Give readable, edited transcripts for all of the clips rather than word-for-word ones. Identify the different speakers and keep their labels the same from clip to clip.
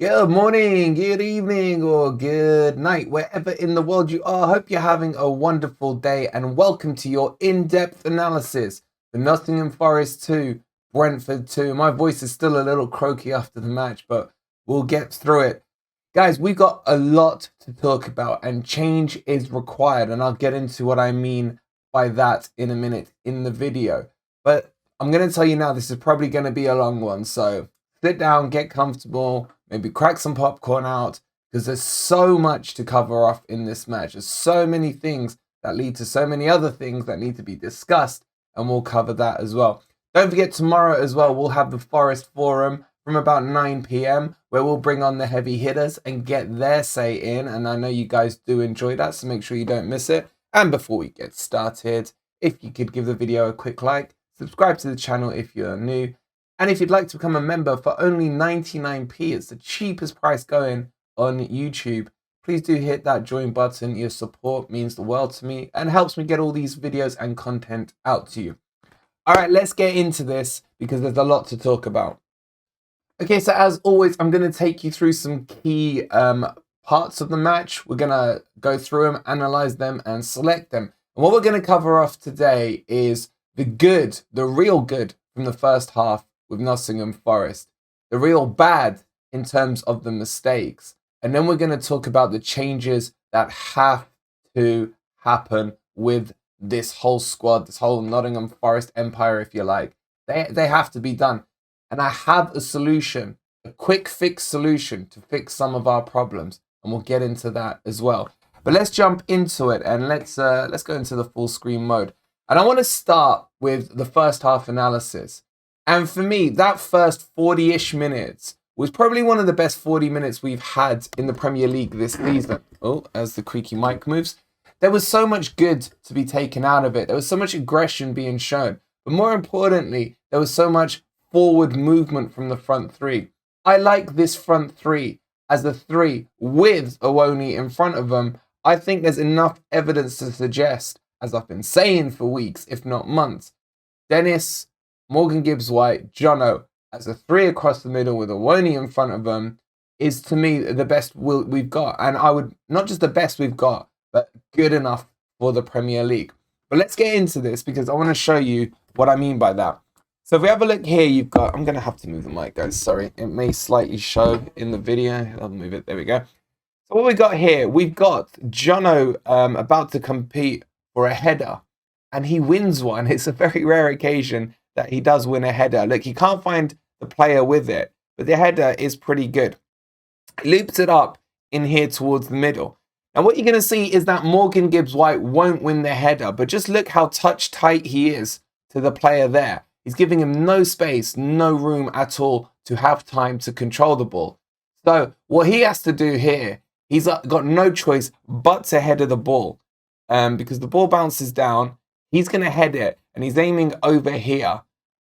Speaker 1: Good morning, good evening, or good night, wherever in the world you are. Hope you're having a wonderful day and welcome to your in-depth analysis for Nottingham Forest 2, Brentford 2. My voice is still a little croaky after the match, but we'll get through it. Guys, we've got a lot to talk about and change is required, and I'll get into what I mean by that in a minute in the video. But I'm going to tell you now, this is probably going to be a long one, so sit down, get comfortable, maybe crack some popcorn out, because there's so much to cover off in this match. There's so many things that lead to so many other things that need to be discussed, and we'll cover that as well. Don't forget, tomorrow as well, we'll have the Forest Forum from about 9 p.m, where we'll bring on the heavy hitters and get their say in, and I know you guys do enjoy that, so make sure you don't miss it. And before we get started, if you could give the video a quick like, subscribe to the channel if you're new, and if you'd like to become a member for only 99p, it's the cheapest price going on YouTube, please do hit that join button. Your support means the world to me and helps me get all these videos and content out to you. All right, let's get into this because there's a lot to talk about. Okay, so as always, I'm going to take you through some key parts of the match. We're going to go through them, analyze them, and select them. And what we're going to cover off today is the good, the real good from the first half with Nottingham Forest, the real bad in terms of the mistakes. And then we're going to talk about the changes that have to happen with this whole squad, this whole Nottingham Forest empire, if you like. They have to be done. And I have a solution, a quick fix solution to fix some of our problems. And we'll get into that as well. But let's jump into it and let's go into the full screen mode. And I want to start with the first half analysis. And for me, that first 40-ish minutes was probably one of the best 40 minutes we've had in the Premier League this season. Oh, as the creaky mic moves. There was so much good to be taken out of it. There was so much aggression being shown. But more importantly, there was so much forward movement from the front three. I like this front three as a three with Owoni in front of them. I think there's enough evidence to suggest, as I've been saying for weeks, if not months, Dennis, Morgan Gibbs-White, Jono as a three across the middle with Owoni in front of them is, to me, the best we've got. And I would, not just the best we've got, but good enough for the Premier League. But let's get into this because I want to show you what I mean by that. So if we have a look here, you've got, I'm going to have to move the mic, guys. Sorry, it may slightly show in the video. I'll move it. There we go. So what we got here, we've got Jono about to compete for a header. And he wins one. It's a very rare occasion that he does win a header. Look, he can't find the player with it, but the header is pretty good. He loops it up in here towards the middle. And what you're going to see is that Morgan Gibbs-White won't win the header, but just look how touch tight he is to the player there. He's giving him no space, no room at all to have time to control the ball. So what he has to do here, he's got no choice but to header the ball because the ball bounces down. He's going to head it and he's aiming over here.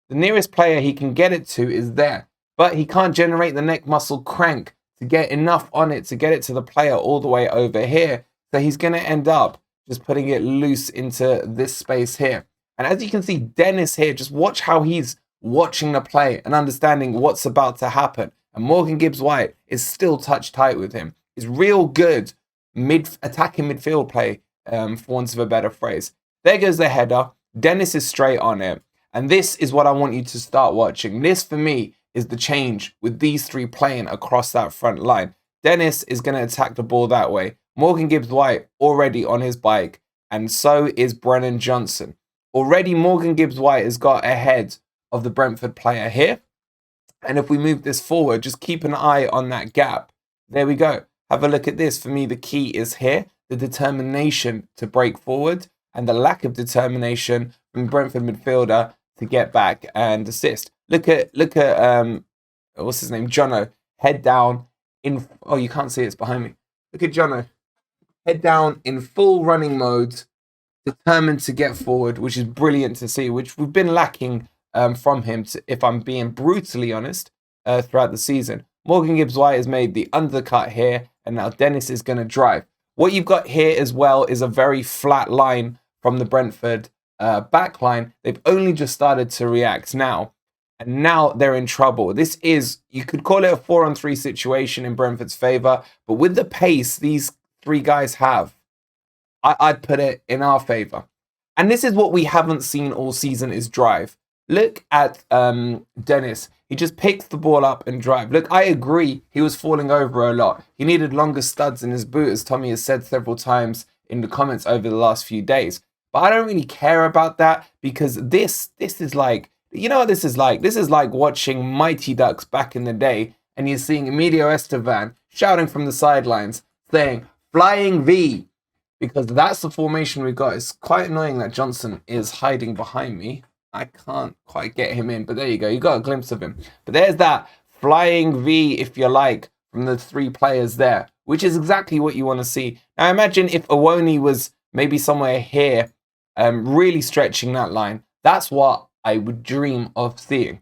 Speaker 1: The nearest player he can get it to is there, but he can't generate the neck muscle crank to get enough on it to get it to the player all the way over here. So he's going to end up just putting it loose into this space here. And as you can see, Dennis here, just watch how he's watching the play and understanding what's about to happen. And Morgan Gibbs-White is still touch tight with him. It's real good attacking midfield play, for want of a better phrase. There goes the header. Dennis is straight on it. And this is what I want you to start watching. This, for me, is the change with these three playing across that front line. Dennis is going to attack the ball that way. Morgan Gibbs-White already on his bike. And so is Brennan Johnson. Already Morgan Gibbs-White has got ahead of the Brentford player here. And if we move this forward, just keep an eye on that gap. There we go. Have a look at this. For me, the key is here. The determination to break forward and the lack of determination from Brentford midfielder to get back and assist. Look at what's his name? Jono. Head down in, oh, you can't see it's behind me. Look at Jono. Head down in full running mode, determined to get forward, which is brilliant to see, which we've been lacking from him, if I'm being brutally honest, throughout the season. Morgan Gibbs-White has made the undercut here, and now Dennis is going to drive. What you've got here as well is a very flat line from the Brentford back line. They've only just started to react now. And now they're in trouble. This is, you could call it a 4-on-3 situation in Brentford's favour, but with the pace these three guys have, I'd put it in our favour. And this is what we haven't seen all season is drive. Look at Dennis. He just picks the ball up and drive. Look, I agree. He was falling over a lot. He needed longer studs in his boot, as Tommy has said several times in the comments over the last few days. But I don't really care about that, because this is like, you know what this is like? This is like watching Mighty Ducks back in the day, and you're seeing Emilio Estevan shouting from the sidelines, saying, "Flying V," because that's the formation we got. It's quite annoying that Johnson is hiding behind me. I can't quite get him in, but there you go. You got a glimpse of him. But there's that flying V, if you like, from the three players there, which is exactly what you want to see. Now, imagine if Awoni was maybe somewhere here, really stretching that line. That's what I would dream of seeing.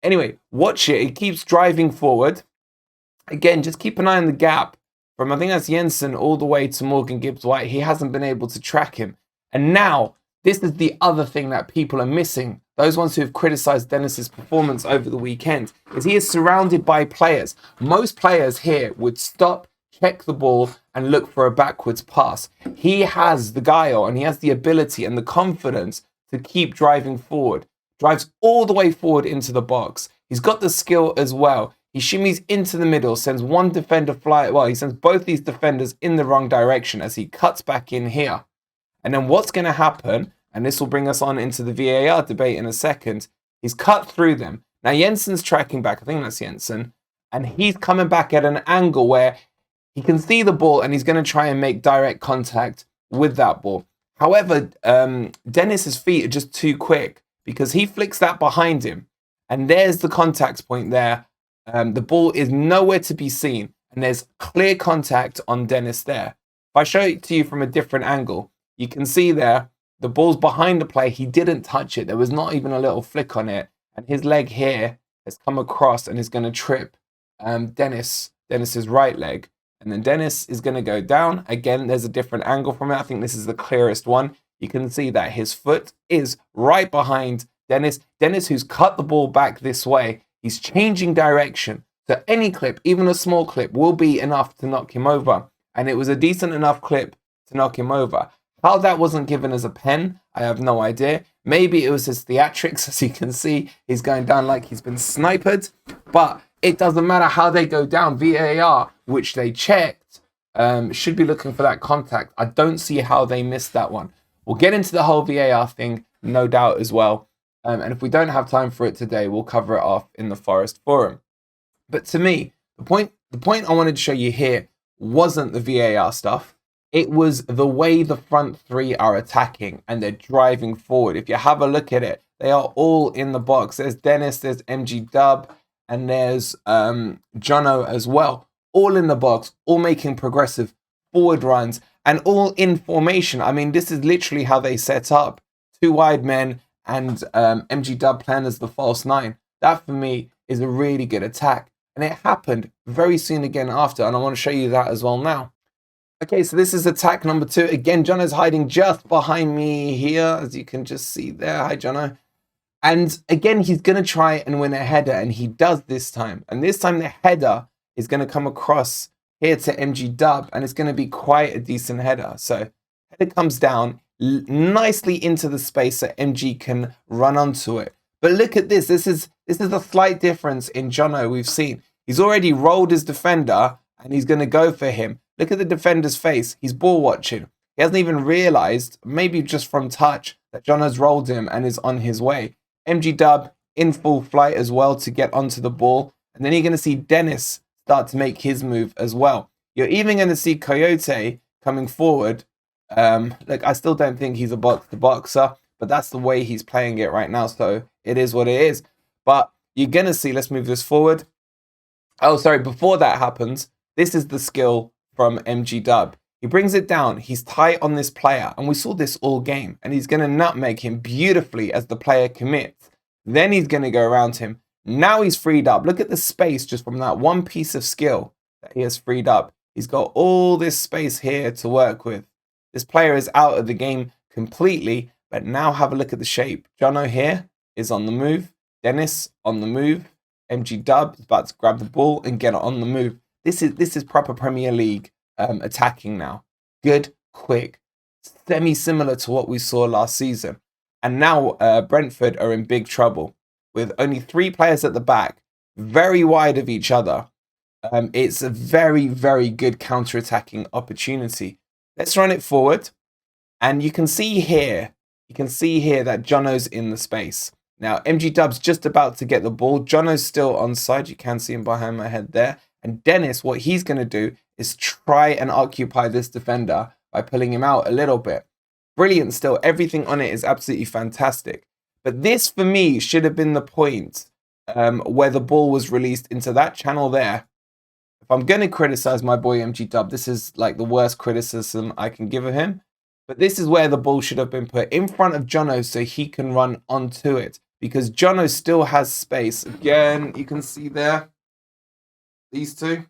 Speaker 1: Anyway, watch it. It keeps driving forward. Again, just keep an eye on the gap from, I think that's Jensen, all the way to Morgan Gibbs-White. He hasn't been able to track him. And now, this is the other thing that people are missing. Those ones who have criticised Dennis's performance over the weekend, is he is surrounded by players. Most players here would stop, check the ball, and look for a backwards pass. He has the guile, and he has the ability and the confidence to keep driving forward. Drives all the way forward into the box. He's got the skill as well. He shimmies into the middle, sends one defender he sends both these defenders in the wrong direction as he cuts back in here. And then what's going to happen, and this will bring us on into the VAR debate in a second, he's cut through them. Now Jensen's tracking back, I think that's Jensen, and he's coming back at an angle where he can see the ball and he's going to try and make direct contact with that ball. However, Dennis's feet are just too quick, because he flicks that behind him, and there's the contact point there. The ball is nowhere to be seen, and there's clear contact on Dennis there. If I show it to you from a different angle, you can see there, the ball's behind the play. He didn't touch it. There was not even a little flick on it, and his leg here has come across and is going to trip Dennis's right leg. And then Dennis is going to go down. Again, there's a different angle from it. I think this is the clearest one. You can see that his foot is right behind Dennis. Dennis, who's cut the ball back this way, he's changing direction. So any clip, even a small clip, will be enough to knock him over. And it was a decent enough clip to knock him over. How that wasn't given as a pen, I have no idea. Maybe it was his theatrics. As you can see, he's going down like he's been sniped. But it doesn't matter how they go down. VAR, which they checked, should be looking for that contact. I don't see how they missed that one. We'll get into the whole VAR thing, no doubt, as well. And if we don't have time for it today, we'll cover it off in the Forest Forum. But to me, the point I wanted to show you here wasn't the VAR stuff. It was the way the front three are attacking and they're driving forward. If you have a look at it, they are all in the box. There's Dennis, there's MG Dub, and there's Jono as well. All in the box, all making progressive forward runs, and all in formation. I mean, this is literally how they set up. Two wide men and MG Dub playing as the false nine. That, for me, is a really good attack. And it happened very soon again after, and I want to show you that as well now. Okay, so this is attack number 2. Again, Jono's hiding just behind me here, as you can just see there. Hi, Jono. And again, he's going to try and win a header, and he does this time. And this time, the header is going to come across here to MG Dub, and it's going to be quite a decent header. So, header comes down nicely into the space so MG can run onto it. But look at this. This is a slight difference in Jono we've seen. He's already rolled his defender, and he's going to go for him. Look at the defender's face. He's ball watching. He hasn't even realised, maybe just from touch, that Jono's rolled him and is on his way. MG Dub in full flight as well to get onto the ball. And then you're going to see Dennis start to make his move as well. You're even going to see Coyote coming forward. Look, I still don't think he's a box-to-boxer, but that's the way he's playing it right now. So it is what it is. But you're going to see, let's move this forward. Oh, sorry, before that happens, this is the skill from MG Dub. He brings it down. He's tight on this player, and we saw this all game, and he's going to nutmeg him beautifully as the player commits. Then he's going to go around him. Now he's freed up. Look at the space just from that one piece of skill that he has freed up. He's got all this space here to work with. This player is out of the game completely, but now have a look at the shape. Jono here is on the move. Dennis on the move. MG Dub is about to grab the ball and get it on the move. This is proper Premier League attacking now. Good, quick, semi-similar to what we saw last season. And now Brentford are in big trouble with only 3 players at the back, very wide of each other. It's a very, very good counter-attacking opportunity. Let's run it forward. And you can see here that Jono's in the space. Now, MG Dub's just about to get the ball. Jono's still onside. You can see him behind my head there. And Dennis, what he's going to do is try and occupy this defender by pulling him out a little bit. Brilliant still. Everything on it is absolutely fantastic. But this, for me, should have been the point where the ball was released into that channel there. If I'm going to criticize my boy MG Dub, this is like the worst criticism I can give of him. But this is where the ball should have been put in front of Jono so he can run onto it. Because Jono still has space. Again, you can see there, these two.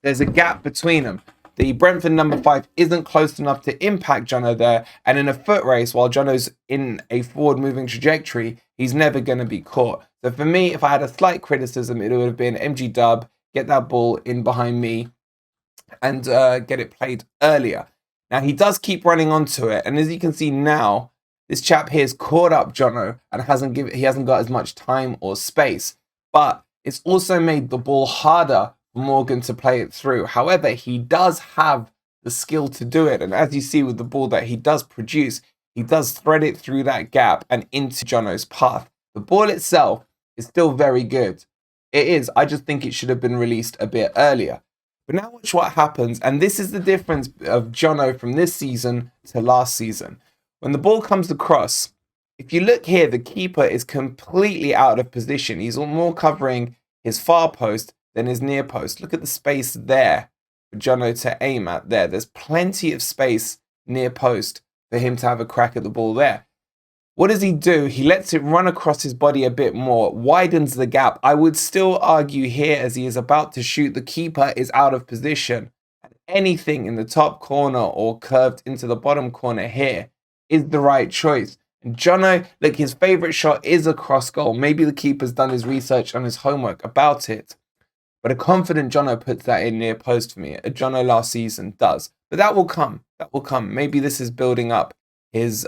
Speaker 1: There's a gap between them. The Brentford number 5 isn't close enough to impact Jono there. And in a foot race, while Jono's in a forward-moving trajectory, he's never going to be caught. So for me, if I had a slight criticism, it would have been MG Dub, get that ball in behind me and get it played earlier. Now, he does keep running onto it. And as you can see now, this chap here has caught up Jono and he hasn't got as much time or space. But it's also made the ball harder for Morgan to play it through. However, he does have the skill to do it. And as you see with the ball that he does produce, he does thread it through that gap and into Jono's path. The ball itself is still very good. It is. I just think it should have been released a bit earlier. But now watch what happens. And this is the difference of Jono from this season to last season. When the ball comes across, if you look here, the keeper is completely out of position. He's more covering his far post than his near post. Look at the space there for Jono to aim at there. There's plenty of space near post for him to have a crack at the ball there. What does he do? He lets it run across his body a bit more, widens the gap. I would still argue here as he is about to shoot, the keeper is out of position. And anything in the top corner or curved into the bottom corner here is the right choice. And Jono, look, his favourite shot is a cross goal. Maybe the keeper's done his research on his homework about it. But a confident Jono puts that in near post for me. A Jono last season does. But that will come. That will come. Maybe this is building up his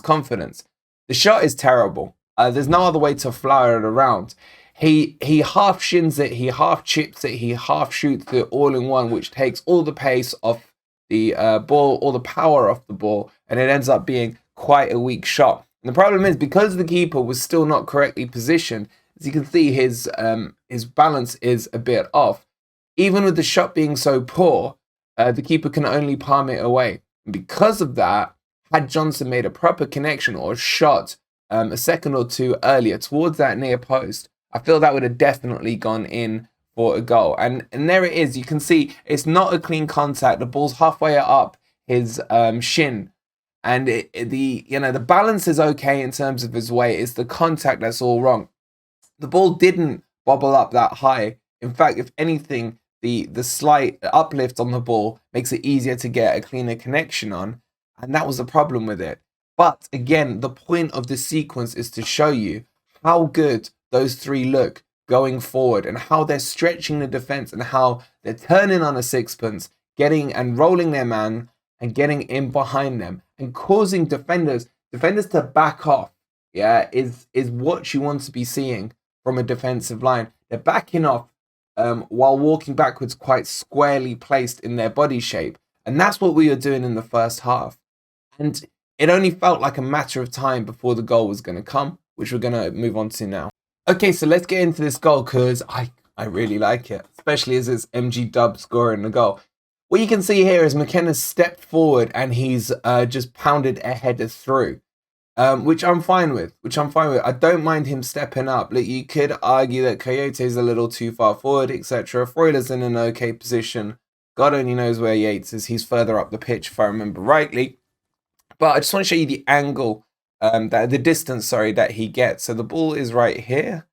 Speaker 1: confidence. The shot is terrible. There's no other way to flower it around. He half shins it, he half chips it, he half shoots it all in one, which takes all the pace off the ball, all the power off the ball, and it ends up being quite a weak shot. And the problem is, because the keeper was still not correctly positioned, as you can see, his balance is a bit off. Even with the shot being so poor, the keeper can only palm it away. And because of that, had Johnson made a proper connection or shot a second or two earlier towards that near post, I feel that would have definitely gone in for a goal. And there it is. You can see it's not a clean contact. The ball's halfway up his shin. And the balance is okay in terms of his weight. It's the contact that's all wrong. The ball didn't bobble up that high. In fact, if anything, the slight uplift on the ball makes it easier to get a cleaner connection on. And that was the problem with it. But again, the point of this sequence is to show you how good those three look going forward and how they're stretching the defense and how they're turning on a sixpence, getting and rolling their man and getting in behind them and causing defenders to back off. Yeah, is what you want to be seeing from a defensive line. They're backing off while walking backwards, quite squarely placed in their body shape. And that's what we were doing in the first half. And it only felt like a matter of time before the goal was going to come, which we're going to move on to now. Okay, so let's get into this goal because I really like it, especially as it's MG Dub scoring the goal. What you can see here is McKenna's stepped forward and he's just pounded a header through, which I'm fine with. I don't mind him stepping up. Look, you could argue that Coyote's a little too far forward, etc. Freuler's in an okay position. God only knows where Yates is. He's further up the pitch, if I remember rightly. But I just want to show you the angle, the distance, that he gets. So the ball is right here.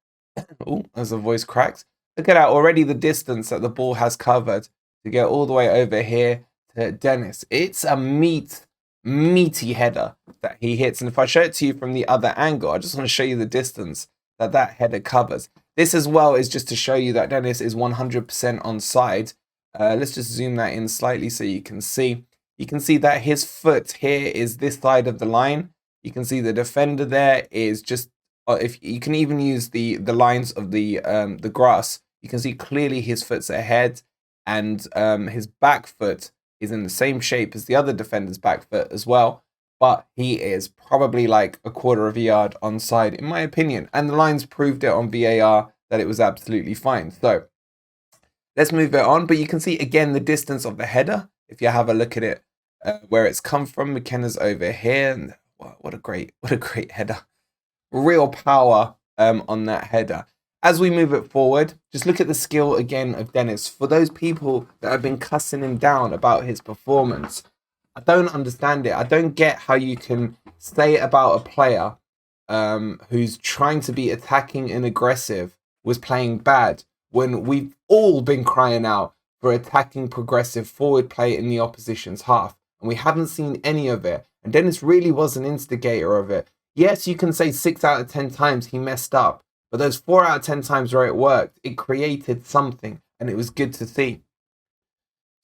Speaker 1: Oh, as the voice cracks. Look at that, already the distance that the ball has covered to get all the way over here to Dennis. It's a meaty header that he hits. And if I show it to you from the other angle, I just want to show you the distance that header covers. This as well is just to show you that Dennis is 100% onside. Let's just zoom that in slightly so you can see. You can see that his foot here is this side of the line. You can see the defender there is just, if you can even use the lines of the grass, you can see clearly his foot's ahead, and his back foot is in the same shape as the other defender's back foot as well. But he is probably like a quarter of a yard onside, in my opinion. And the lines proved it on VAR that it was absolutely fine. So let's move it on. But you can see again the distance of the header. If you have a look at it, where it's come from, McKenna's over here. And what a great header. Real power on that header. As we move it forward, just look at the skill again of Dennis. For those people that have been cussing him down about his performance, I don't understand it. I don't get how you can say about a player who's trying to be attacking and aggressive was playing bad when we've all been crying out for attacking progressive forward play in the opposition's half. And we haven't seen any of it. And Dennis really was an instigator of it. Yes, you can say 6 out of 10 times he messed up. But those 4 out of 10 times where it worked, it created something. And it was good to see.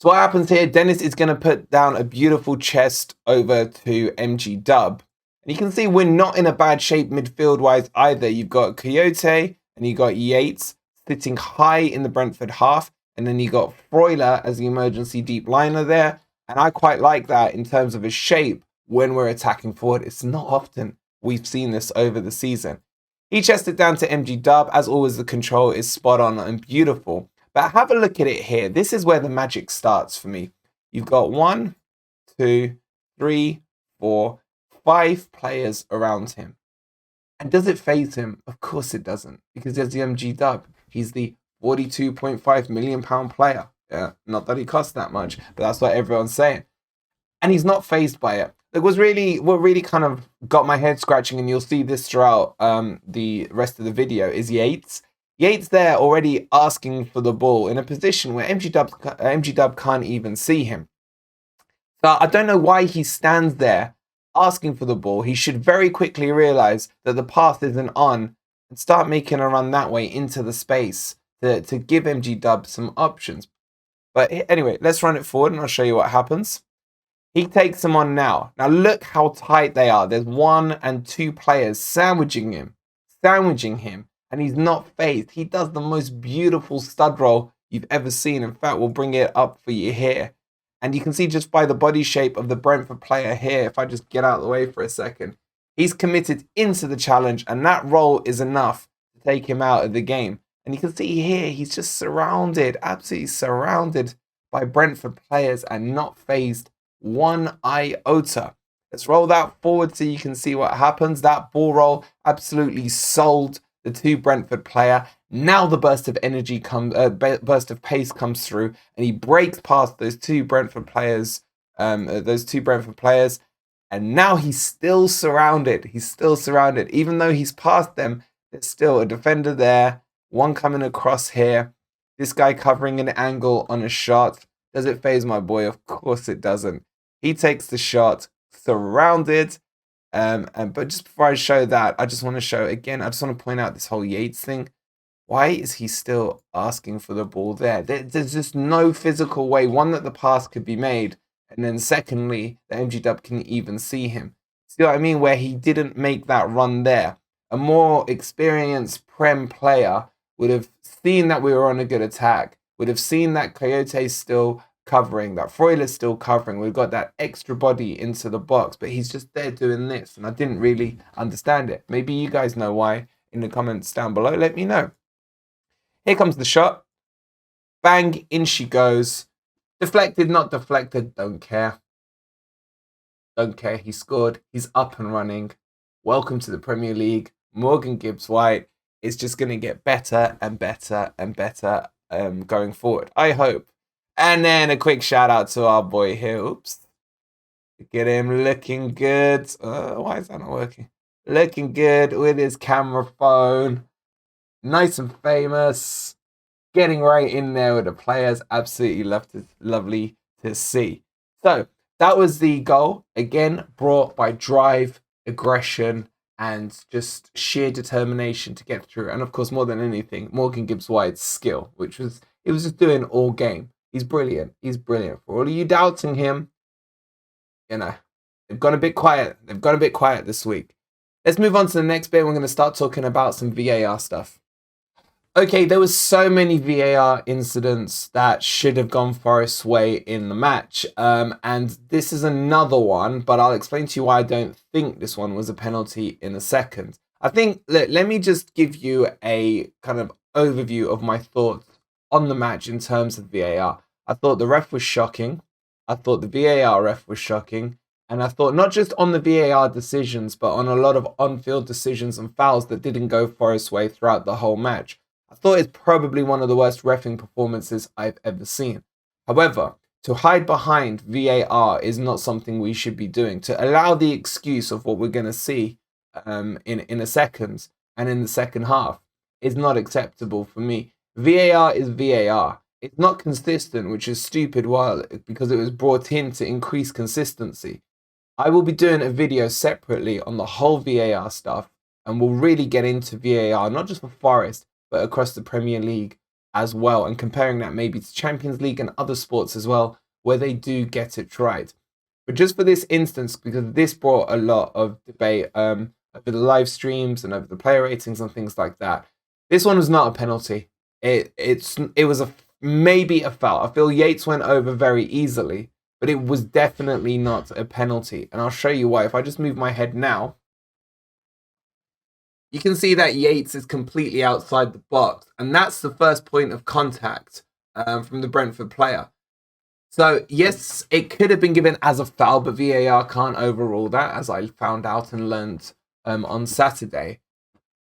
Speaker 1: So what happens here, Dennis is going to put down a beautiful chest over to MG Dub. And you can see we're not in a bad shape midfield-wise either. You've got Coyote and you got Yates sitting high in the Brentford half. And then you got Freuler as the emergency deep liner there. And I quite like that in terms of his shape when we're attacking forward. It's not often we've seen this over the season. He chested down to MG Dub. As always, the control is spot on and beautiful. But have a look at it here. This is where the magic starts for me. You've got 1, 2, 3, 4, 5 players around him. And does it faze him? Of course it doesn't. Because there's the MG Dub. He's the £42.5 million player. Yeah, not that he costs that much, but that's what everyone's saying. And he's not fazed by it. What really kind of got my head scratching, and you'll see this throughout the rest of the video, is Yates. Yates there already asking for the ball in a position where MG Dub can't even see him. So I don't know why he stands there asking for the ball. He should very quickly realize that the path isn't on and start making a run that way into the space to give MG Dub some options. But anyway, let's run it forward and I'll show you what happens. He takes him on now. Now look how tight they are. There's 1 and 2 players sandwiching him. And he's not fazed. He does the most beautiful stud roll you've ever seen. In fact, we'll bring it up for you here. And you can see just by the body shape of the Brentford player here, if I just get out of the way for a second, he's committed into the challenge, and that roll is enough to take him out of the game. And you can see here, he's just surrounded, absolutely surrounded by Brentford players and not fazed 1 iota. Let's roll that forward so you can see what happens. That ball roll absolutely sold the 2 Brentford player. Now the burst of energy burst of pace comes through, and he breaks past those 2 Brentford players. And now he's still surrounded. Even though he's past them, there's still a defender there. 1 coming across here. This guy covering an angle on a shot. Does it faze my boy? Of course it doesn't. He takes the shot, surrounded. But just before I show that, I just want to show again, I just want to point out this whole Yates thing. Why is he still asking for the ball there? There's just no physical way, one, that the pass could be made, and then secondly, the MG Dub can even see him. See what I mean? Where he didn't make that run there. A more experienced Prem player would have seen that we were on a good attack, would have seen that Coyote's still covering, that Freuler's still covering. We've got that extra body into the box, but he's just there doing this, and I didn't really understand it. Maybe you guys know why. In the comments down below, let me know. Here comes the shot. Bang, in she goes. Deflected, not deflected, don't care. Don't care, he scored. He's up and running. Welcome to the Premier League. Morgan Gibbs-White is just going to get better and better and better going forward, I hope. And then a quick shout out to our boy here. Oops. Look at him looking good. Why is that not working? Looking good with his camera phone. Nice and famous. Getting right in there with the players. Absolutely lovely to see. So that was the goal. Again, brought by drive, aggression, and just sheer determination to get through. And of course, more than anything, Morgan Gibbs-White's skill, it was just doing all game. He's brilliant. He's brilliant. For all of you doubting him, you know, they've gone a bit quiet. They've gone a bit quiet this week. Let's move on to the next bit. We're going to start talking about some VAR stuff. Okay, there was so many VAR incidents that should have gone Forest's way in the match. And this is another one, but I'll explain to you why I don't think this one was a penalty in a second. I think, let me just give you a kind of overview of my thoughts on the match in terms of VAR. I thought the ref was shocking. I thought the VAR ref was shocking. And I thought not just on the VAR decisions, but on a lot of on-field decisions and fouls that didn't go Forest's way throughout the whole match. I thought it's probably one of the worst reffing performances I've ever seen. However, to hide behind VAR is not something we should be doing. To allow the excuse of what we're going to see in a second and in the second half is not acceptable for me. VAR is VAR. It's not consistent, which is stupid because it was brought in to increase consistency. I will be doing a video separately on the whole VAR stuff, and we'll really get into VAR, not just for Forest, but across the Premier League as well, and comparing that maybe to Champions League and other sports as well, where they do get it right. But just for this instance, because this brought a lot of debate over the live streams and over the player ratings and things like that, this one was not a penalty. It was maybe a foul. I feel Yates went over very easily, but it was definitely not a penalty. And I'll show you why. If I just move my head now, you can see that Yates is completely outside the box. And that's the first point of contact from the Brentford player. So, yes, it could have been given as a foul, but VAR can't overrule that, as I found out and learned on Saturday.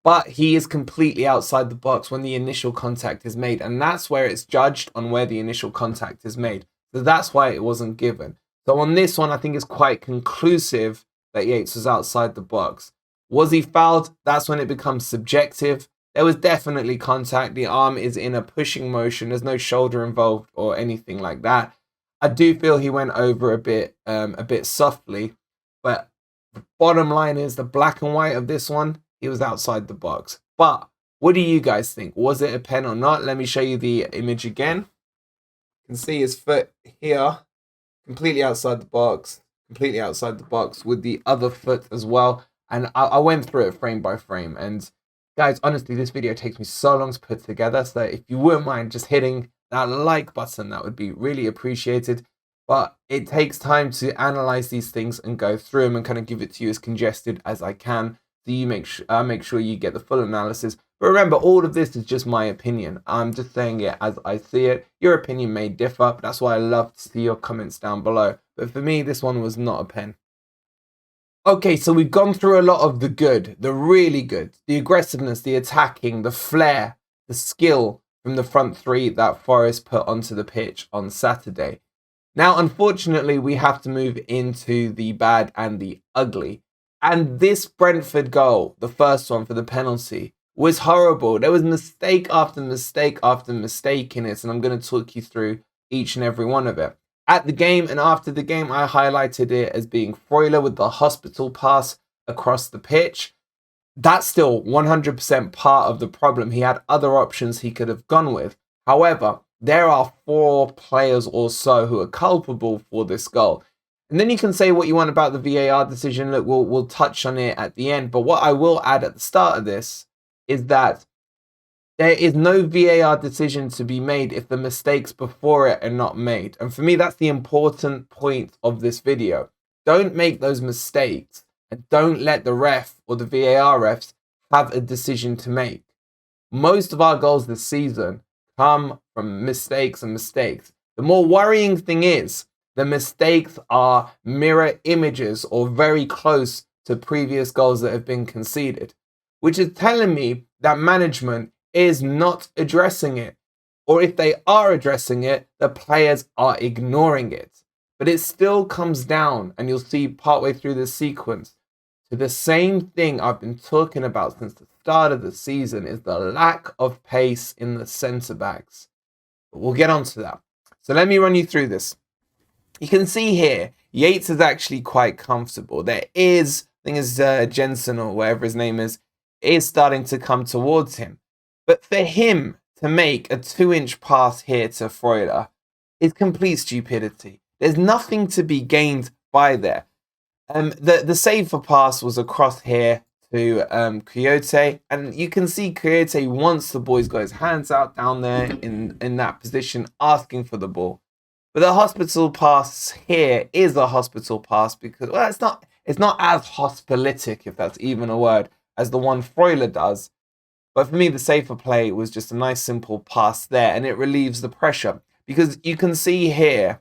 Speaker 1: But he is completely outside the box when the initial contact is made. And that's where it's judged on where the initial contact is made. So that's why it wasn't given. So on this one, I think it's quite conclusive that Yates was outside the box. Was he fouled? That's when it becomes subjective. There was definitely contact. The arm is in a pushing motion. There's no shoulder involved or anything like that. I do feel he went over a bit softly. But the bottom line is the black and white of this one, he was outside the box. But what do you guys think? Was it a pen or not? Let me show you the image again. You can see his foot here, completely outside the box with the other foot as well. And I went through it frame by frame. And guys, honestly, this video takes me so long to put together. So if you wouldn't mind just hitting that like button, that would be really appreciated. But it takes time to analyze these things and go through them and kind of give it to you as congested as I can. So you make sure you get the full analysis. But remember, all of this is just my opinion. I'm just saying it as I see it. Your opinion may differ, but that's why I love to see your comments down below. But for me, this one was not a pen. Okay, so we've gone through a lot of the good, the really good, the aggressiveness, the attacking, the flair, the skill from the front three that Forest put onto the pitch on Saturday. Now, unfortunately, we have to move into the bad and the ugly. And this Brentford goal, the first one for the penalty, was horrible. There was mistake after mistake after mistake in it, and I'm going to talk you through each and every one of it. At the game and after the game, I highlighted it as being Freuler with the hospital pass across the pitch. That's still 100% part of the problem. He had other options he could have gone with. However, there are 4 players or so who are culpable for this goal. And then you can say what you want about the VAR decision. Look, we'll touch on it at the end. But what I will add at the start of this is that there is no VAR decision to be made if the mistakes before it are not made. And for me, that's the important point of this video. Don't make those mistakes and don't let the ref or the VAR refs have a decision to make. Most of our goals this season come from mistakes and mistakes. The more worrying thing is the mistakes are mirror images or very close to previous goals that have been conceded, which is telling me that management is not addressing it. Or if they are addressing it, the players are ignoring it. But it still comes down, and you'll see partway through this sequence, to the same thing I've been talking about since the start of the season, is the lack of pace in the centre backs. But we'll get on to that. So let me run you through this. You can see here, Yates is actually quite comfortable. There is think it's Jensen or whatever his name is starting to come towards him. But for him to make a 2-inch pass here to Freuler is complete stupidity. There's nothing to be gained by there. The safer pass was across here to Coyote, and you can see Coyote, once the ball's got his hands out down there in that position, asking for the ball. But the hospital pass here is a hospital pass because, well, it's not as hospitalitic, if that's even a word, as the one Freuler does. But for me, the safer play was just a nice simple pass there, and it relieves the pressure. Because you can see here,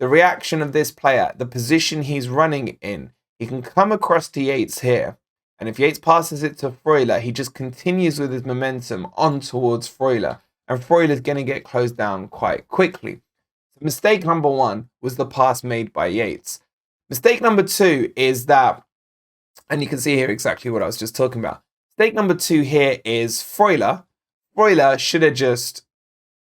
Speaker 1: the reaction of this player, the position he's running in. He can come across to Yates here, and if Yates passes it to Freuler, he just continues with his momentum on towards Freuler, and Freuler's going to get closed down quite quickly. So mistake number 1 was the pass made by Yates. Mistake number 2 is that, and you can see here exactly what I was just talking about. Mistake number 2 here is Freuler. Freuler should have just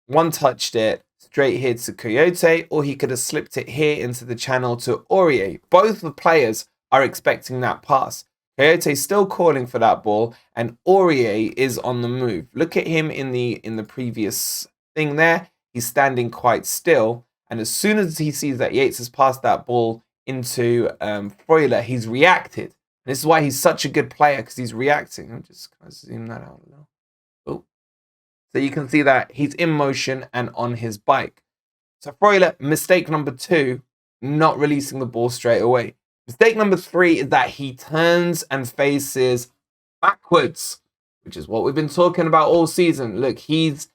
Speaker 1: one-touched it straight here to Coyote, or he could have slipped it here into the channel to Aurier. Both the players are expecting that pass. Coyote's still calling for that ball, and Aurier is on the move. Look at him in the previous thing there. He's standing quite still, and as soon as he sees that Yates has passed that ball into Freuler, he's reacted. And this is why he's such a good player, because he's reacting. I'm just going to zoom that out a little. Oh. So you can see that he's in motion and on his bike. So Freuler, mistake number 2, not releasing the ball straight away. Mistake number 3 is that he turns and faces backwards, which is what we've been talking about all season. Look, he's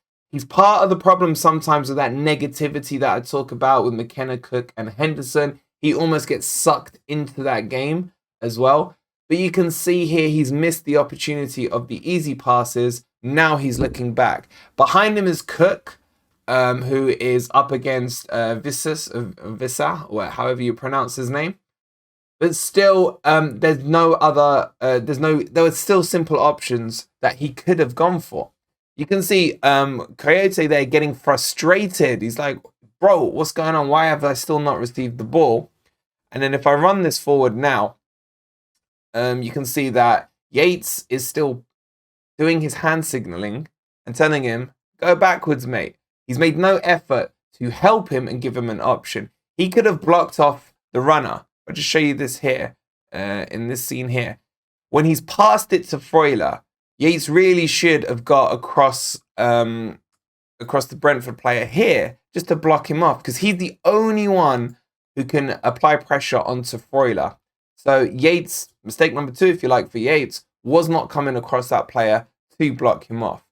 Speaker 1: part of the problem sometimes with that negativity that I talk about with McKenna, Cook, and Henderson. He almost gets sucked into that game as well. But you can see here he's missed the opportunity of the easy passes. Now he's looking back. Behind him is Cook, who is up against Vissa, or however you pronounce his name. But still, there were still simple options that he could have gone for. You can see Coyote there getting frustrated. He's like, bro, what's going on? Why have I still not received the ball? And then if I run this forward now, you can see that Yates is still doing his hand signaling and telling him, go backwards, mate. He's made no effort to help him and give him an option. He could have blocked off the runner. I'll just show you this here, in this scene here. When he's passed it to Freuler, Yates really should have got across the Brentford player here just to block him off, because he's the only one who can apply pressure onto Freuler. So Yates, mistake number 2, if you like, for Yates, was not coming across that player to block him off.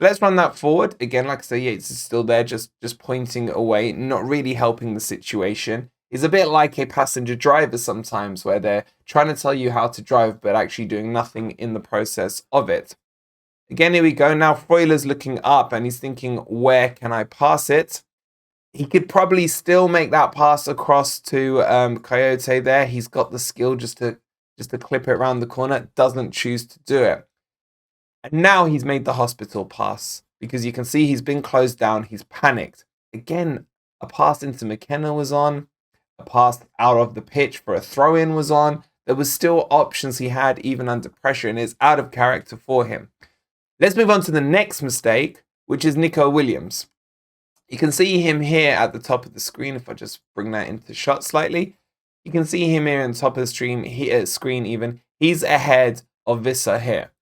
Speaker 1: Let's run that forward. Again, like I say, Yates is still there, just pointing away, not really helping the situation. It's a bit like a passenger driver sometimes, where they're trying to tell you how to drive, but actually doing nothing in the process of it. Again, here we go. Now Freuler's looking up and he's thinking, where can I pass it? He could probably still make that pass across to Coyote there. He's got the skill just to clip it around the corner. Doesn't choose to do it. And now he's made the hospital pass, because you can see he's been closed down. He's panicked. Again, a pass into McKenna was on. A pass out of the pitch for a throw-in was on. There was still options he had even under pressure, and it's out of character for him. Let's move on to the next mistake, which is Nico Williams. You can see him here at the top of the screen. If I just bring that into shot slightly, you can see him here on top of the screen even. He's ahead of Vissa here.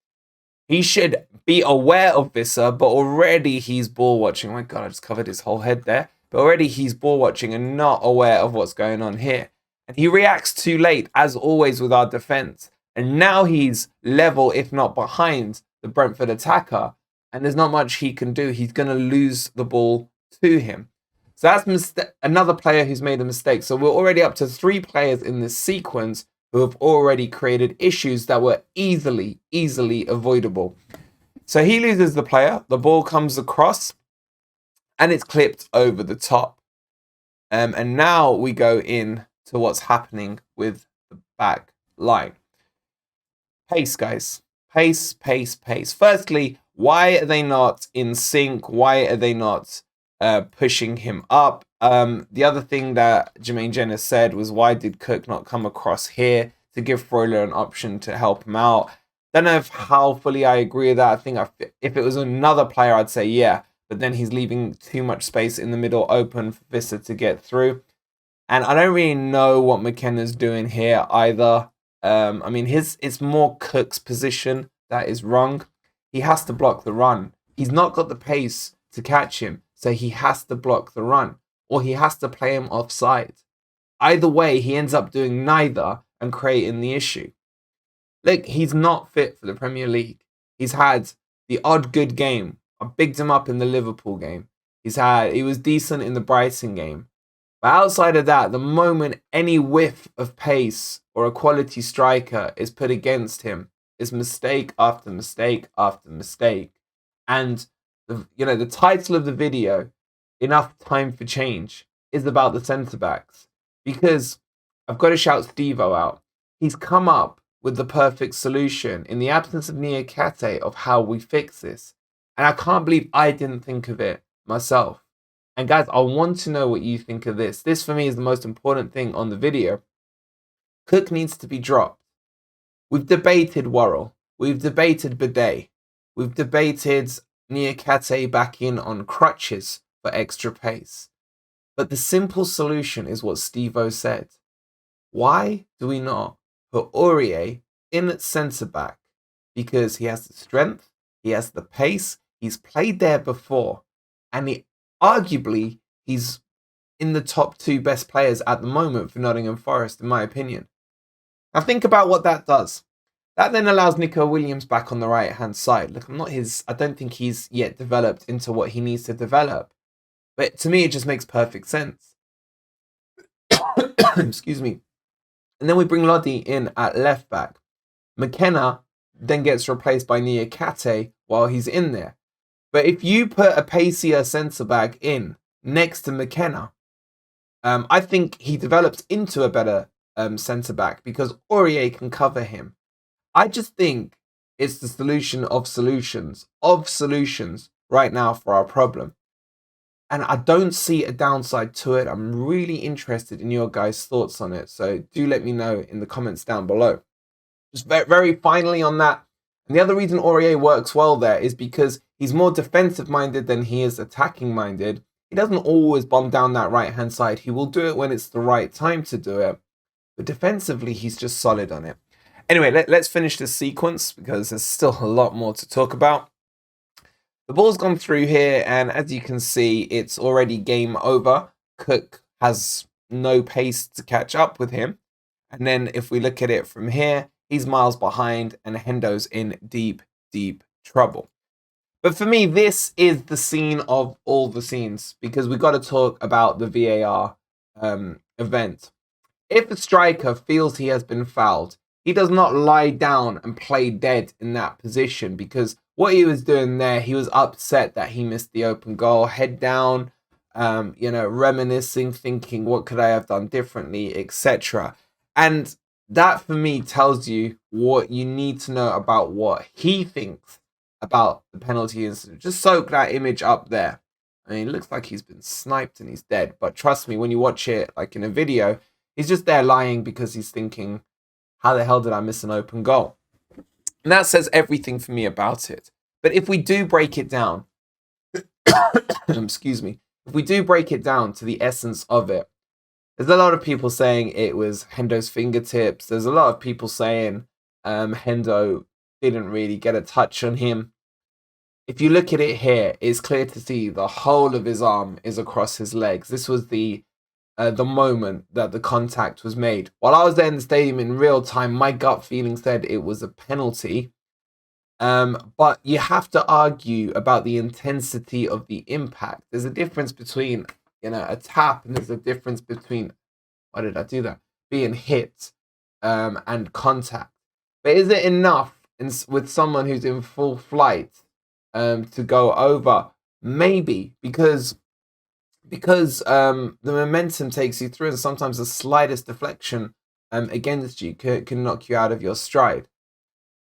Speaker 1: He should be aware of Vissa, but already he's ball watching. Oh my God, I just covered his whole head there. But already he's ball watching and not aware of what's going on here. And he reacts too late, as always with our defense. And now he's level, if not behind, the Brentford attacker. And there's not much he can do. He's going to lose the ball to him. So that's another player who's made a mistake. So we're already up to 3 players in this sequence who have already created issues that were easily avoidable. So he loses the player. The ball comes across and it's clipped over the top. And now we go in to what's happening with the back line. Pace, guys. Pace. Firstly, why are they not in sync? Why are they not pushing him up? The other thing that Jermaine Jenner said was, why did Cook not come across here to give Freuler an option to help him out. Don't know how fully I agree with that. I think if it was another player, I'd say yeah. But then he's leaving too much space in the middle open for Visser to get through. And I don't really know what McKenna's doing here either. I mean, it's more Cook's position that is wrong. He has to block the run. He's not got the pace to catch him, so he has to block the run. Or he has to play him offside. Either way, he ends up doing neither and creating the issue. Look, he's not fit for the Premier League. He's had the odd good game. I bigged him up in the Liverpool game. He was decent in the Brighton game. But outside of that, the moment any whiff of pace or a quality striker is put against him, is mistake after mistake after mistake. And the title of the video, Enough Time for Change, is about the centre-backs. Because I've got to shout Steve-O out. He's come up with the perfect solution in the absence of Niakate of how we fix this. And I can't believe I didn't think of it myself. And guys, I want to know what you think of this. This for me is the most important thing on the video. Cook needs to be dropped. We've debated Worrell. We've debated Bidet. We've debated Niakate back in on crutches for extra pace. But the simple solution is what Steve-O said. Why do we not put Aurier in at centre-back? Because he has the strength, he has the pace, he's played there before, and arguably he's in the top 2 best players at the moment for Nottingham Forest, in my opinion. Now think about what that does. That then allows Nico Williams back on the right-hand side. Look, I don't think he's yet developed into what he needs to develop. But to me, it just makes perfect sense. Excuse me. And then we bring Lodi in at left back. McKenna then gets replaced by Niakate while he's in there. But if you put a pacier centre-back in next to McKenna, I think he develops into a better centre-back because Aurier can cover him. I just think it's the solution of solutions right now for our problem. And I don't see a downside to it. I'm really interested in your guys' thoughts on it. So do let me know in the comments down below. Just very, very finally on that. And the other reason Aurier works well there is because he's more defensive-minded than he is attacking-minded. He doesn't always bomb down that right-hand side. He will do it when it's the right time to do it. But defensively, he's just solid on it. Anyway, let's finish this sequence because there's still a lot more to talk about. The ball's gone through here, and as you can see, it's already game over. Cook has no pace to catch up with him. And then if we look at it from here, he's miles behind, and Hendo's in deep, deep trouble. But for me, this is the scene of all the scenes, because we've got to talk about the VAR event. If a striker feels he has been fouled, he does not lie down and play dead in that position, because what he was doing there, he was upset that he missed the open goal, head down, reminiscing, thinking, what could I have done differently, etc. And that for me tells you what you need to know about what he thinks about the penalty incident. Just soak that image up there. I mean, it looks like he's been sniped and he's dead, but trust me, when you watch it like in a video, he's just there lying because he's thinking, how the hell did I miss an open goal? And that says everything for me about it. But if we do break it down, excuse me, if we do break it down to the essence of it, there's a lot of people saying it was Hendo's fingertips. There's a lot of people saying Hendo didn't really get a touch on him. If you look at it here, it's clear to see the whole of his arm is across his legs. This was the moment that the contact was made. While I was there in the stadium in real time, my gut feeling said it was a penalty. But you have to argue about the intensity of the impact. There's a difference between, a tap, and there's a difference between, why did I do that? Being hit and contact. But is it enough with someone who's in full flight to go over? Maybe, because the momentum takes you through, and sometimes the slightest deflection against you can knock you out of your stride.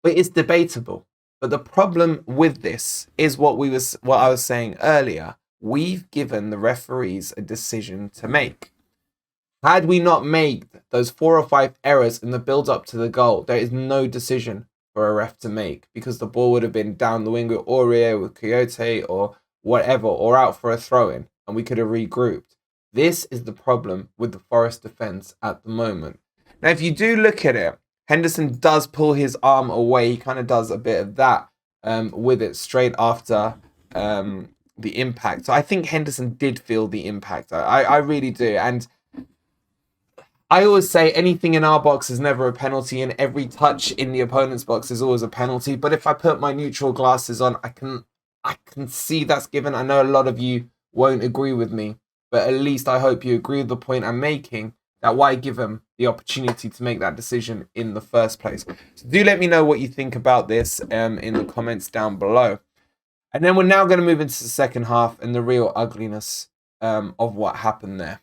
Speaker 1: But it's debatable. But the problem with this is what I was saying earlier. We've given the referees a decision to make. Had we not made those 4 or 5 errors in the build-up to the goal, there is no decision for a ref to make, because the ball would have been down the wing with Aurier, with Coyote, or whatever, or out for a throw-in, and we could have regrouped. This is the problem with the Forest defence at the moment. Now, if you do look at it, Henderson does pull his arm away. He kind of does a bit of that with it straight after the impact. So I think Henderson did feel the impact. I really do. And I always say anything in our box is never a penalty, and every touch in the opponent's box is always a penalty. But if I put my neutral glasses on, I can see that's given. I know a lot of you won't agree with me, but at least I hope you agree with the point I'm making, that why give him the opportunity to make that decision in the first place. So do let me know what you think about this in the comments down below. And then we're now going to move into the second half and the real ugliness of what happened there.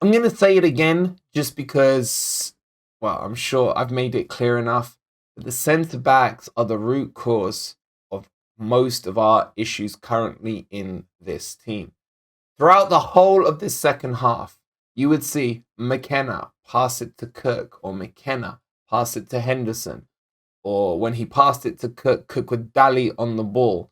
Speaker 1: I'm going to say it again just because, well, I'm sure I've made it clear enough that the centre-backs are the root cause of most of our issues currently in this team. Throughout the whole of this second half, you would see McKenna pass it to Cook, or McKenna pass it to Henderson, or when he passed it to Cook, Cook would dally on the ball.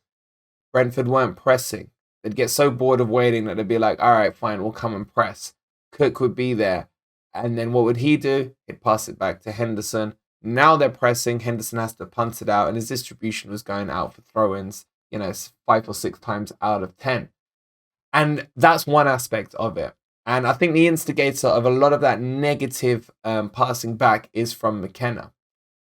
Speaker 1: Brentford weren't pressing. They'd get so bored of waiting that they'd be like, all right, fine, we'll come and press. Cook would be there. And then what would he do? He'd pass it back to Henderson. Now they're pressing. Henderson has to punt it out, and his distribution was going out for throw-ins, 5 or 6 times out of 10. And that's one aspect of it. And I think the instigator of a lot of that negative passing back is from McKenna.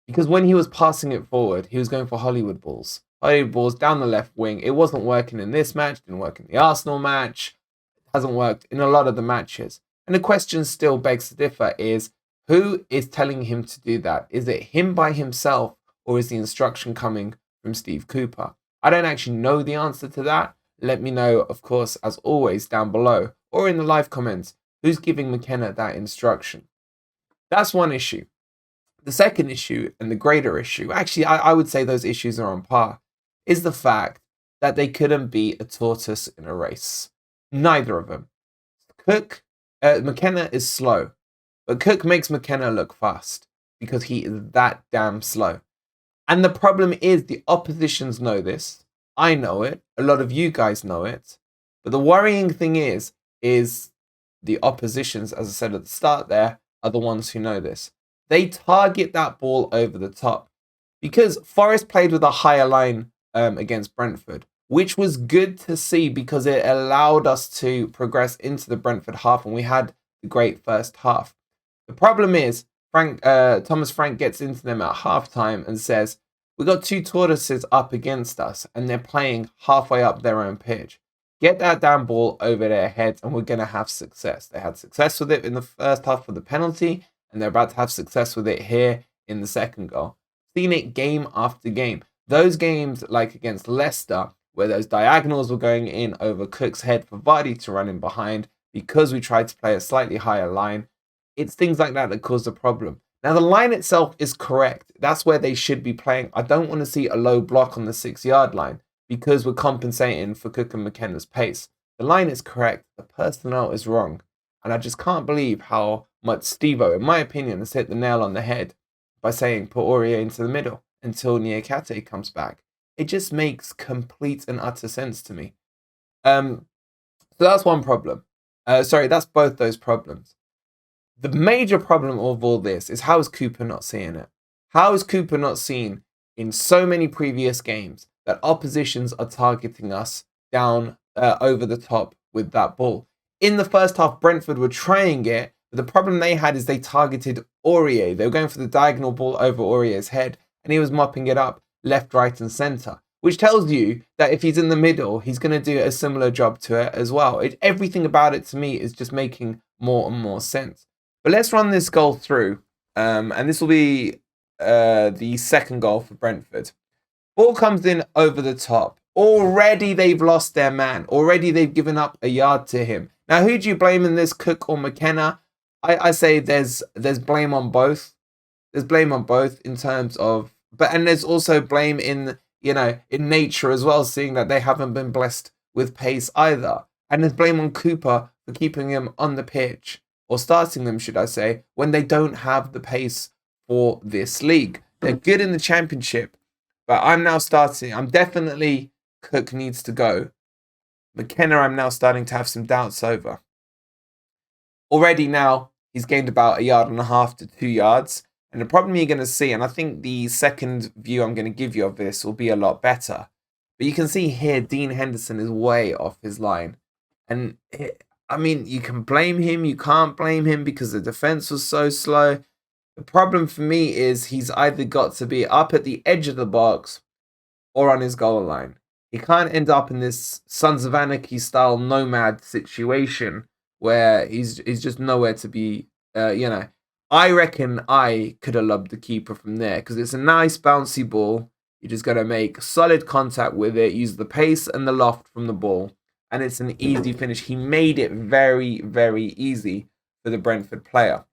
Speaker 1: Because when he was passing it forward, he was going for Hollywood balls. Hollywood balls down the left wing. It wasn't working in this match, didn't work in the Arsenal match. It hasn't worked in a lot of the matches. And the question still begs to differ is, who is telling him to do that? Is it him by himself, or is the instruction coming from Steve Cooper? I don't actually know the answer to that. Let me know, of course, as always, down below or in the live comments, who's giving McKenna that instruction. That's one issue. The second issue, and the greater issue, actually, I would say those issues are on par, is the fact that they couldn't beat a tortoise in a race. Neither of them. McKenna is slow, but Cook makes McKenna look fast because he is that damn slow. And the problem is the oppositions know this. I know it. A lot of you guys know it. But the worrying thing is the oppositions, as I said at the start there, are the ones who know this. They target that ball over the top. Because Forest played with a higher line against Brentford, which was good to see because it allowed us to progress into the Brentford half, and we had the great first half. The problem is Thomas Frank gets into them at halftime and says, we got 2 tortoises up against us and they're playing halfway up their own pitch. Get that damn ball over their heads and we're going to have success. They had success with it in the first half with the penalty, and they're about to have success with it here in the second goal. Seen it game after game. Those games like against Leicester, where those diagonals were going in over Cook's head for Vardy to run in behind because we tried to play a slightly higher line. It's things like that that cause the problem. Now, the line itself is correct. That's where they should be playing. I don't want to see a low block on the 6-yard line because we're compensating for Cook and McKenna's pace. The line is correct. The personnel is wrong. And I just can't believe how much Steve-O, in my opinion, has hit the nail on the head by saying put Aurier into the middle until Niakate comes back. It just makes complete and utter sense to me. So that's one problem. That's both those problems. The major problem of all this is, how is Cooper not seeing it? How is Cooper not seeing in so many previous games that oppositions are targeting us down over the top with that ball? In the first half, Brentford were trying it, but the problem they had is they targeted Aurier. They were going for the diagonal ball over Aurier's head, and he was mopping it up left, right, and centre, which tells you that if he's in the middle, he's going to do a similar job to it as well. Everything about it to me is just making more and more sense. But let's run this goal through, and this will be the second goal for Brentford. Ball comes in over the top. Already they've lost their man. Already they've given up a yard to him. Now, who do you blame in this, Cook or McKenna? I say there's blame on both. There's blame on both in terms of, and there's also blame in nature as well, seeing that they haven't been blessed with pace either. And there's blame on Cooper for keeping him on the pitch or starting them, should I say, when they don't have the pace for this league. They're good in the Championship, but I'm definitely, Cook needs to go. McKenna, I'm now starting to have some doubts over. Already now, he's gained about 1.5 yards to 2 yards. And the problem you're going to see, and I think the second view I'm going to give you of this will be a lot better. But you can see here, Dean Henderson is way off his line. And I mean, you can blame him, you can't blame him because the defense was so slow. The problem for me is he's either got to be up at the edge of the box or on his goal line. He can't end up in this Sons of Anarchy style nomad situation where he's just nowhere to be. I reckon I could have lobbed the keeper from there because it's a nice bouncy ball. You're just going to make solid contact with it, use the pace and the loft from the ball, and it's an easy finish. He made it very, very easy for the Brentford player.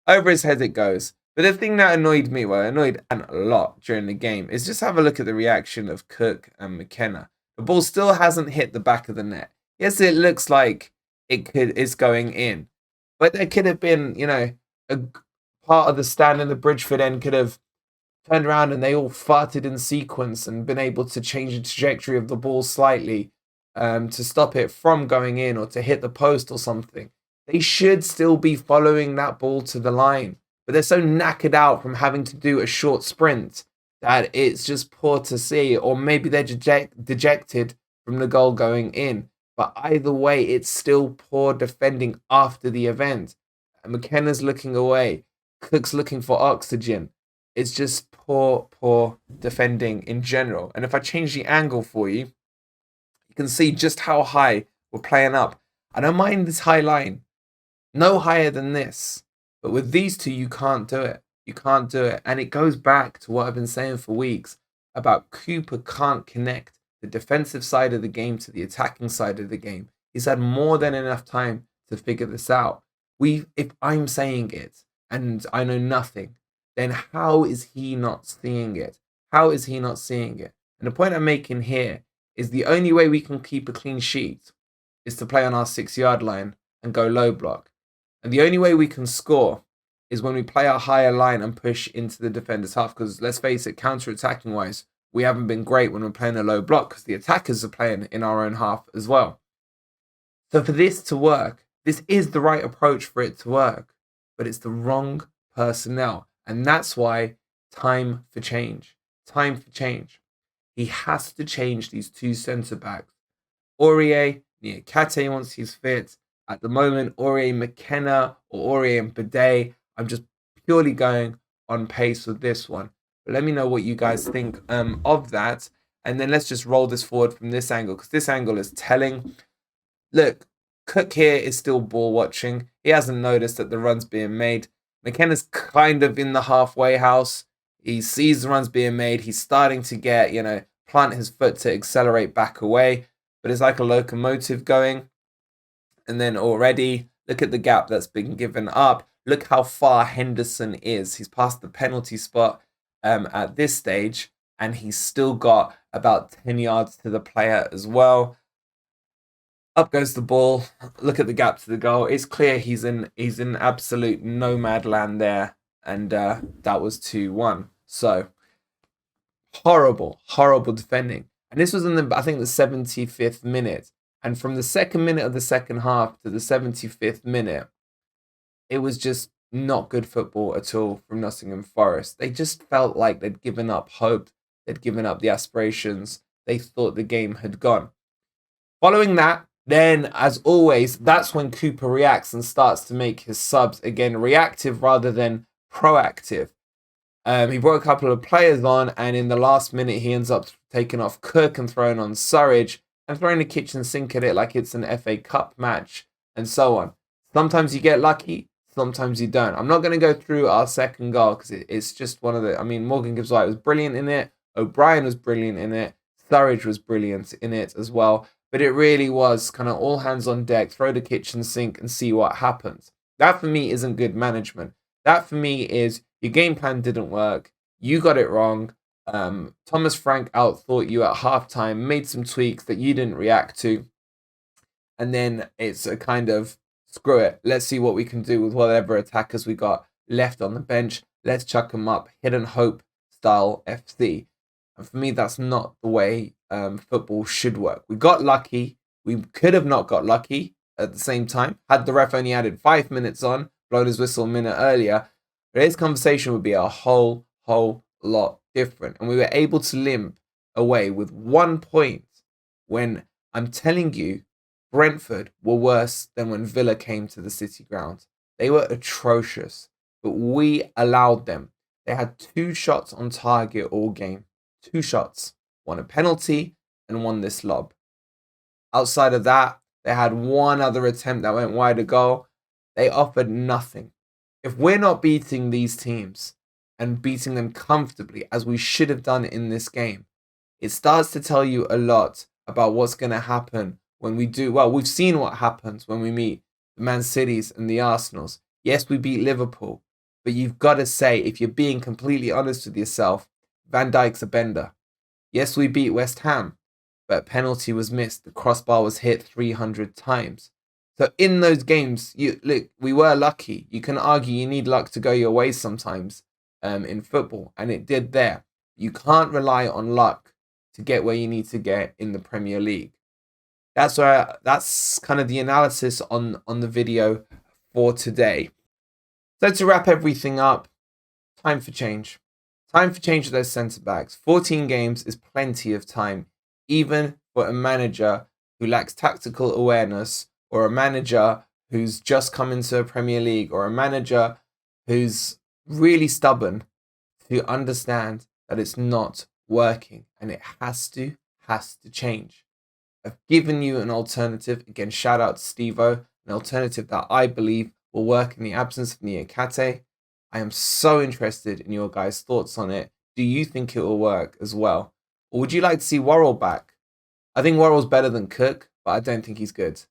Speaker 1: Over his head it goes. But the thing that annoyed a lot during the game, is just have a look at the reaction of Cook and McKenna. The ball still hasn't hit the back of the net. Yes, it looks like it's going in. But there could have been, a part of the stand in the Bridgeford end could have turned around and they all farted in sequence and been able to change the trajectory of the ball slightly to stop it from going in or to hit the post or something. They should still be following that ball to the line. But they're so knackered out from having to do a short sprint that it's just poor to see. Or maybe they're dejected from the goal going in. But either way, it's still poor defending after the event. McKenna's looking away. Cook's looking for oxygen. It's just poor defending in general. And if I change the angle for you, you can see just how high we're playing up. I don't mind this high line. No higher than this. But with these two, you can't do it. You can't do it. And it goes back to what I've been saying for weeks about Cooper can't connect the defensive side of the game to the attacking side of the game. He's had more than enough time to figure this out. If I'm saying it and I know nothing, then how is he not seeing it? How is he not seeing it? And the point I'm making here is the only way we can keep a clean sheet is to play on our 6-yard line and go low block. And the only way we can score is when we play our higher line and push into the defender's half. Because let's face it, counter-attacking wise, we haven't been great when we're playing a low block because the attackers are playing in our own half as well. So for this to work, this is the right approach for it to work, but it's the wrong personnel. And that's why time for change. Time for change. He has to change these two centre-backs. Aurier, Niakate once he's fit. At the moment, Aurier McKenna or Aurier and Bidet. I'm just purely going on pace with this one. But let me know what you guys think of that. And then let's just roll this forward from this angle, because this angle is telling. Look, Cook here is still ball watching. He hasn't noticed that the run's being made. McKenna's kind of in the halfway house. He sees the runs being made. He's starting to get, plant his foot to accelerate back away. But it's like a locomotive going. And then already, look at the gap that's been given up. Look how far Henderson is. He's past the penalty spot at this stage. And he's still got about 10 yards to the player as well. Up goes the ball. Look at the gap to the goal. It's clear he's in absolute nomad land there. And that was 2-1. So, horrible defending. And this was in the 75th minute. And from the second minute of the second half to the 75th minute, it was just not good football at all from Nottingham Forest. They just felt like they'd given up hope. They'd given up the aspirations. They thought the game had gone. Following that, then, as always, that's when Cooper reacts and starts to make his subs, again, reactive rather than proactive. He brought a couple of players on, and in the last minute, he ends up taking off Cook and throwing on Surridge and throwing the kitchen sink at it like it's an FA Cup match and so on. Sometimes you get lucky, sometimes you don't. I'm not going to go through our second goal because it's just one of the... Morgan Gibbs-White was brilliant in it. O'Brien was brilliant in it. Surridge was brilliant in it as well. But it really was kind of all hands on deck, throw the kitchen sink and see what happens. That for me isn't good management. That for me is your game plan didn't work. You got it wrong. Thomas Frank outthought you at halftime, made some tweaks that you didn't react to. And then it's a kind of screw it. Let's see what we can do with whatever attackers we got left on the bench. Let's chuck them up, hidden hope style FC. And for me, that's not the way football should work. We got lucky. We could have not got lucky at the same time. Had the ref only added 5 minutes on, blown his whistle a minute earlier, today's conversation would be a whole lot different. And we were able to limp away with 1 point when I'm telling you, Brentford were worse than when Villa came to the City ground. They were atrocious, but we allowed them. They had 2 shots on target all game. 2 shots. One a penalty and one this lob. Outside of that, they had 1 other attempt that went wide of goal. They offered nothing. If we're not beating these teams and beating them comfortably as we should have done in this game, it starts to tell you a lot about what's going to happen when we do. Well, we've seen what happens when we meet the Man Cities and the Arsenals. Yes, we beat Liverpool, but you've got to say, if you're being completely honest with yourself, Van Dijk's a bender. Yes, we beat West Ham, but a penalty was missed. The crossbar was hit 300 times. So in those games, look, we were lucky. You can argue you need luck to go your way sometimes in football, and it did there. You can't rely on luck to get where you need to get in the Premier League. That's kind of the analysis on the video for today. So to wrap everything up, time for change. Time for change with those centre-backs. 14 games is plenty of time, even for a manager who lacks tactical awareness, or a manager who's just come into a Premier League, or a manager who's really stubborn to understand that it's not working and it has to change. I've given you an alternative. Again, shout out to Steve-O, an alternative that I believe will work in the absence of Niakate. I am so interested in your guys' thoughts on it. Do you think it will work as well? Or would you like to see Worrell back? I think Worrell's better than Cook, but I don't think he's good.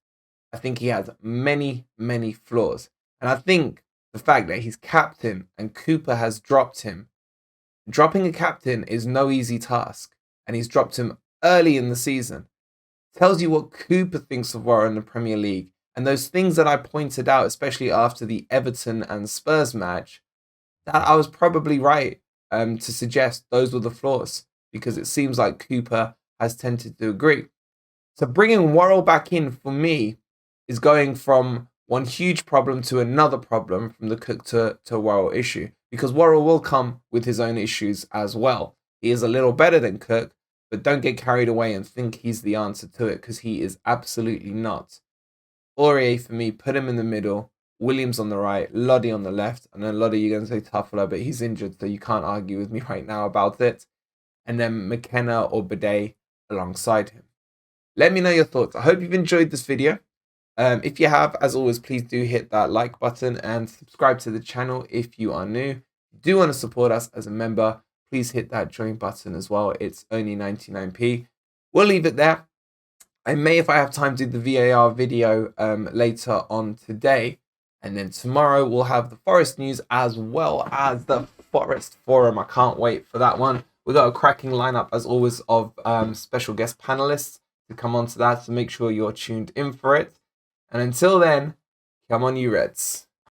Speaker 1: I think he has many flaws. And I think the fact that he's captain and Cooper has dropped him. Dropping a captain is no easy task. And he's dropped him early in the season. Tells you what Cooper thinks of Worrell in the Premier League. And those things that I pointed out, especially after the Everton and Spurs match, that I was probably right to suggest those were the flaws, because it seems like Cooper has tended to agree. So bringing Worrell back in for me is going from one huge problem to another problem, from the Cook to Worrell issue, because Worrell will come with his own issues as well. He is a little better than Cook, but don't get carried away and think he's the answer to it, because he is absolutely not. Aurier, for me, put him in the middle. Williams on the right, Lodi on the left. I know Lodi, you're going to say Tuffler, but he's injured, so you can't argue with me right now about it. And then McKenna or Bidet alongside him. Let me know your thoughts. I hope you've enjoyed this video. If you have, as always, please do hit that like button and subscribe to the channel if you are new. If you do want to support us as a member, please hit that join button as well. It's only 99p. We'll leave it there. I may, if I have time, do the VAR video later on today. And then tomorrow we'll have the Forest news as well as the Forest Forum. I can't wait for that one. We've got a cracking lineup, as always, of special guest panelists to come on to that. So make sure you're tuned in for it. And until then, come on you Reds.